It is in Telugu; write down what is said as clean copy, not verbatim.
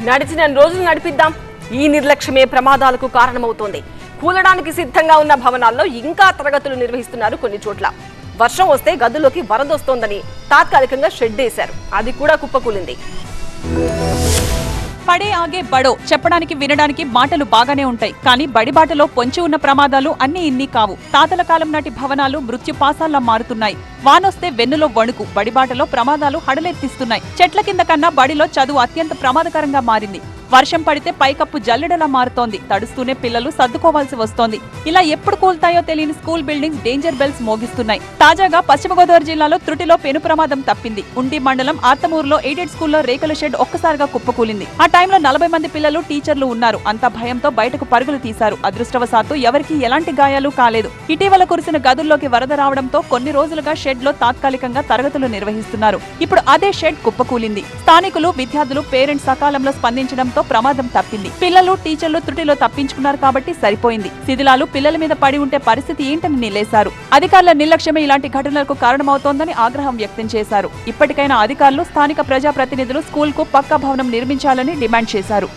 నడిచిన రోజులు నడిపిద్దాం. ఈ నిర్లక్ష్యమే ప్రమాదాలకు కారణమవుతోంది. కూలడానికి సిద్ధంగా ఉన్న భవనాల్లో ఇంకా తరగతులు నిర్వహిస్తున్నారు. కొన్ని చోట్ల వర్షం వస్తే గదుల్లోకి వరదొస్తోందని తాత్కాలికంగా షెడ్ వేశారు. అది కూడా కుప్పకూలింది. పడే ఆగే బడో చెప్పడానికి వినడానికి మాటలు బాగానే ఉంటాయి. కానీ బడిబాటలో పొంచి ఉన్న ప్రమాదాలు అన్ని ఇన్ని కావు. తాతల కాలం నాటి భవనాలు మృత్యుపాసాల్లా మారుతున్నాయి. వానొస్తే వెన్నులో వణుకు. బడిబాటలో ప్రమాదాలు హడలెత్తిస్తున్నాయి. చెట్ల కింద కన్నా బడిలో చదువు అత్యంత ప్రమాదకరంగా మారింది. వర్షం పడితే పైకప్పు జల్లెడలా మారుతోంది. తడుస్తూనే పిల్లలు సర్దుకోవాల్సి వస్తోంది. ఇలా ఎప్పుడు కూల్తాయో తెలియని స్కూల్ బిల్డింగ్స్ డేంజర్ బెల్స్ మోగిస్తున్నాయి. తాజాగా పశ్చిమ గోదావరి జిల్లాలో త్రుటిలో పెను ప్రమాదం తప్పింది. ఉండి మండలం ఆర్తమూరులో ఎయిడెడ్ స్కూల్లో రేకుల షెడ్ ఒక్కసారిగా కుప్పకూలింది. ఆ టైంలో 40 మంది పిల్లలు, టీచర్లు ఉన్నారు. అంతా భయంతో బయటకు పరుగులు తీశారు. అదృష్టవశాత్తు ఎవరికీ ఎలాంటి గాయాలు కాలేదు. ఇటీవల కురిసిన గదుల్లోకి వరద రావడంతో కొన్ని రోజులుగా షెడ్ లో తాత్కాలికంగా తరగతులు నిర్వహిస్తున్నారు. ఇప్పుడు అదే షెడ్ కుప్పకూలింది. స్థానికులు, విద్యార్థులు, పేరెంట్స్ సకాలంలో స్పందించడంతో ప్రమాదం తప్పింది. పిల్లలు, టీచర్లు త్రుటిలో తప్పించుకున్నారు కాబట్టి సరిపోయింది. శిథిలాలు పిల్లల మీద పడి ఉంటే పరిస్థితి ఏంటని నిలేశారు. అధికారుల నిర్లక్ష్యమే ఇలాంటి ఘటనలకు కారణమవుతోందని ఆగ్రహం వ్యక్తం చేశారు. ఇప్పటికైనా అధికారులు, స్థానిక ప్రజాప్రతినిధులు స్కూల్ కు పక్కా భవనం నిర్మించాలని డిమాండ్ చేశారు.